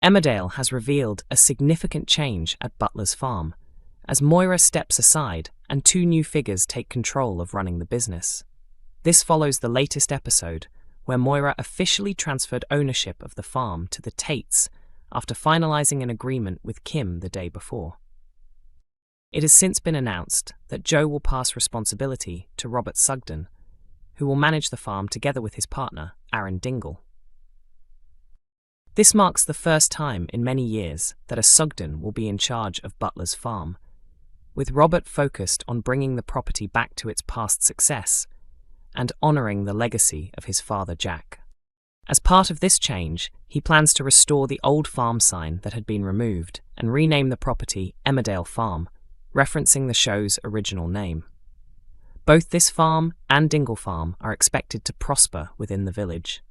Emmerdale has revealed a significant change at Butler's farm, as Moira steps aside and two new figures take control of running the business. This follows the latest episode, where Moira officially transferred ownership of the farm to the Tates after finalizing an agreement with Kim the day before. It has since been announced that Joe will pass responsibility to Robert Sugden, who will manage the farm together with his partner, Aaron Dingle. This marks the first time in many years that a Sugden will be in charge of Butler's farm, with Robert focused on bringing the property back to its past success and honouring the legacy of his father Jack. As part of this change, he plans to restore the old farm sign that had been removed and rename the property Emmerdale Farm, referencing the show's original name. Both this farm and Dingle Farm are expected to prosper within the village.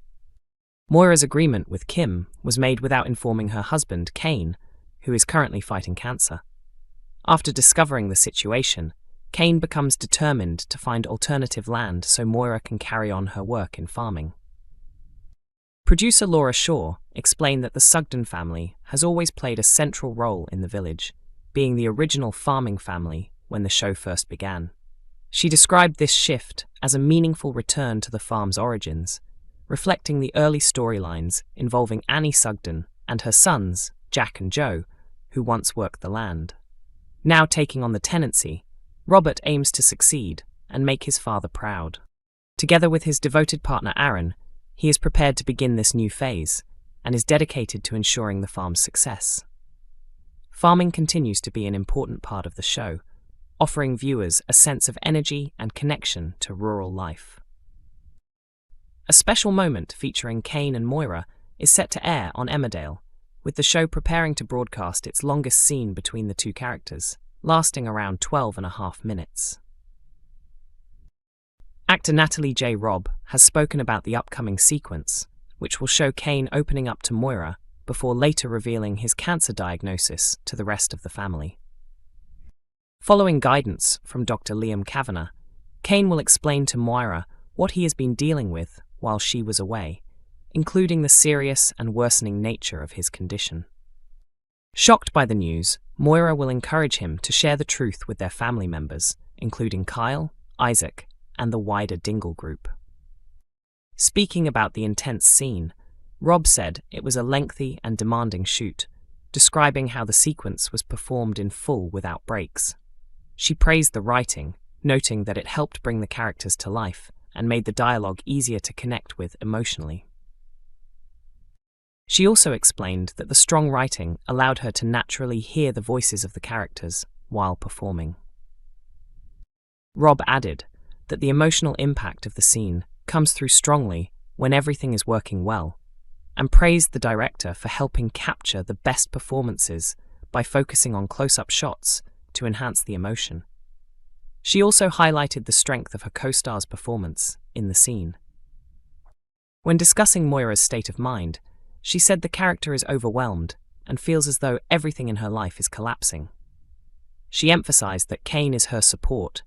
Moira's agreement with Kim was made without informing her husband, Cain, who is currently fighting cancer. After discovering the situation, Cain becomes determined to find alternative land so Moira can carry on her work in farming. Producer Laura Shaw explained that the Sugden family has always played a central role in the village, being the original farming family when the show first began. She described this shift as a meaningful return to the farm's origins, reflecting the early storylines involving Annie Sugden and her sons, Jack and Joe, who once worked the land. Now taking on the tenancy, Robert aims to succeed and make his father proud. Together with his devoted partner Aaron, he is prepared to begin this new phase and is dedicated to ensuring the farm's success. Farming continues to be an important part of the show, offering viewers a sense of energy and connection to rural life. A special moment featuring Cain and Moira is set to air on Emmerdale, with the show preparing to broadcast its longest scene between the two characters, lasting around 12.5 minutes. Actor Natalie J. Robb has spoken about the upcoming sequence, which will show Cain opening up to Moira before later revealing his cancer diagnosis to the rest of the family. Following guidance from Dr. Liam Kavanagh, Cain will explain to Moira what he has been dealing with while she was away, including the serious and worsening nature of his condition. Shocked by the news, Moira will encourage him to share the truth with their family members, including Kyle, Isaac, and the wider Dingle group. Speaking about the intense scene, Rob said it was a lengthy and demanding shoot, describing how the sequence was performed in full without breaks. She praised the writing, noting that it helped bring the characters to life and made the dialogue easier to connect with emotionally. She also explained that the strong writing allowed her to naturally hear the voices of the characters while performing. Rob added that the emotional impact of the scene comes through strongly when everything is working well, and praised the director for helping capture the best performances by focusing on close-up shots to enhance the emotion. She also highlighted the strength of her co-star's performance in the scene. When discussing Moira's state of mind, she said the character is overwhelmed and feels as though everything in her life is collapsing. She emphasized that Cain is her support,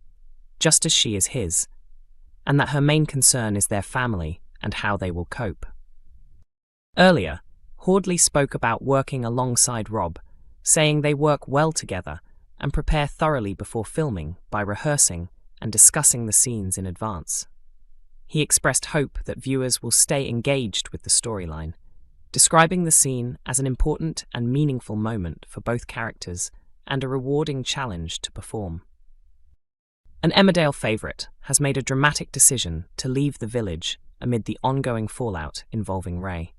just as she is his, and that her main concern is their family and how they will cope. Earlier, Hordley spoke about working alongside Rob, saying they work well together and prepare thoroughly before filming by rehearsing and discussing the scenes in advance. He expressed hope that viewers will stay engaged with the storyline, describing the scene as an important and meaningful moment for both characters and a rewarding challenge to perform. An Emmerdale favourite has made a dramatic decision to leave the village amid the ongoing fallout involving Ray.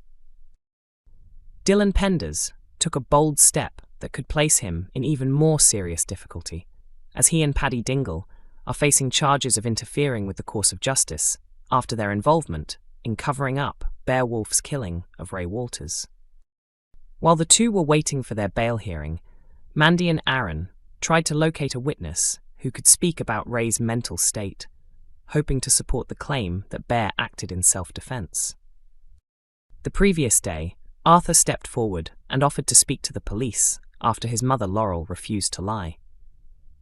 Dylan Penders took a bold step that could place him in even more serious difficulty, as he and Paddy Dingle are facing charges of interfering with the course of justice after their involvement in covering up Beowulf's killing of Ray Walters. While the two were waiting for their bail hearing, Mandy and Aaron tried to locate a witness who could speak about Ray's mental state, hoping to support the claim that Bear acted in self-defense. The previous day, Arthur stepped forward and offered to speak to the police after his mother Laurel refused to lie.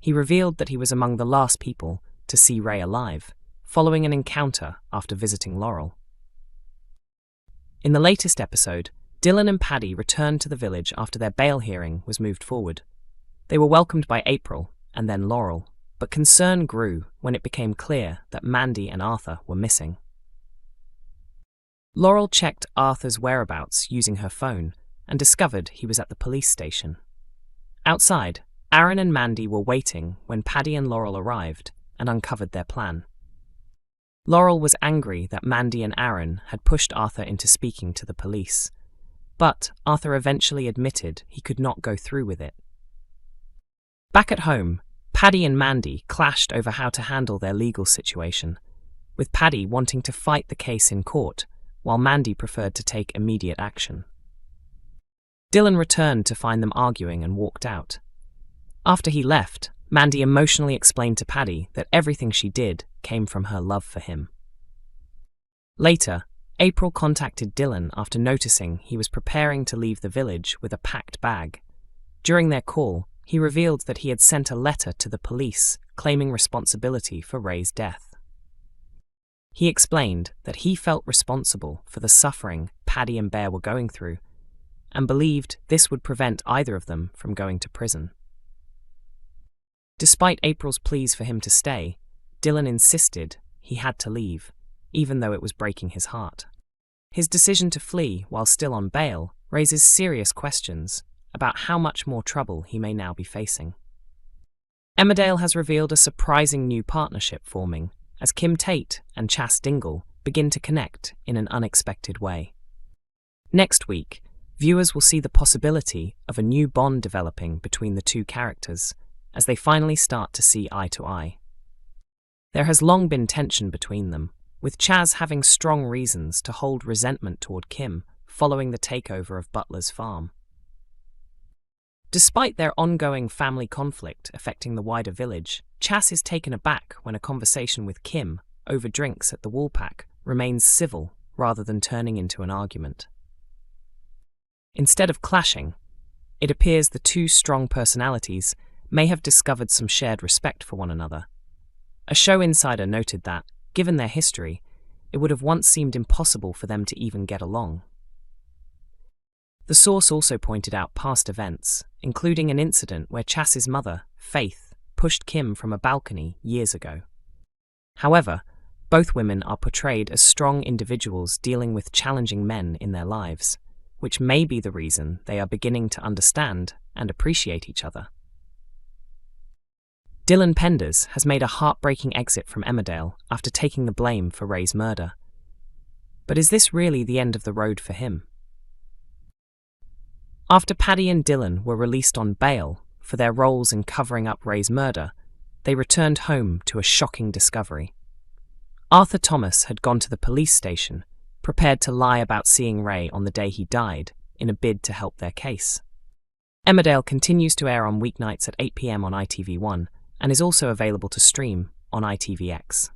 He revealed that he was among the last people to see Ray alive, following an encounter after visiting Laurel. In the latest episode, Dylan and Paddy returned to the village after their bail hearing was moved forward. They were welcomed by April and then Laurel, but concern grew when it became clear that Mandy and Arthur were missing. Laurel checked Arthur's whereabouts using her phone and discovered he was at the police station. Outside, Aaron and Mandy were waiting when Paddy and Laurel arrived and uncovered their plan. Laurel was angry that Mandy and Aaron had pushed Arthur into speaking to the police, but Arthur eventually admitted he could not go through with it. Back at home, Paddy and Mandy clashed over how to handle their legal situation, with Paddy wanting to fight the case in court, while Mandy preferred to take immediate action. Dylan returned to find them arguing and walked out. After he left, Mandy emotionally explained to Paddy that everything she did came from her love for him. Later, April contacted Dylan after noticing he was preparing to leave the village with a packed bag. During their call, he revealed that he had sent a letter to the police claiming responsibility for Ray's death. He explained that he felt responsible for the suffering Paddy and Bear were going through and believed this would prevent either of them from going to prison. Despite April's pleas for him to stay, Dylan insisted he had to leave, even though it was breaking his heart. His decision to flee while still on bail raises serious questions about how much more trouble he may now be facing. Emmerdale has revealed a surprising new partnership forming as Kim Tate and Aaron Dingle begin to connect in an unexpected way. Next week, viewers will see the possibility of a new bond developing between the two characters as they finally start to see eye to eye. There has long been tension between them, with Chaz having strong reasons to hold resentment toward Kim following the takeover of Butler's farm. Despite their ongoing family conflict affecting the wider village, Chaz is taken aback when a conversation with Kim over drinks at the Woolpack remains civil rather than turning into an argument. Instead of clashing, it appears the two strong personalities may have discovered some shared respect for one another. A show insider noted that, given their history, it would have once seemed impossible for them to even get along. The source also pointed out past events, including an incident where Chaz's mother, Faith, pushed Kim from a balcony years ago. However, both women are portrayed as strong individuals dealing with challenging men in their lives, which may be the reason they are beginning to understand and appreciate each other. Dylan Penders has made a heartbreaking exit from Emmerdale after taking the blame for Ray's murder. But is this really the end of the road for him? After Paddy and Dylan were released on bail for their roles in covering up Ray's murder, they returned home to a shocking discovery. Arthur Thomas had gone to the police station, prepared to lie about seeing Ray on the day he died in a bid to help their case. Emmerdale continues to air on weeknights at 8 p.m. on ITV1 and is also available to stream on ITVX.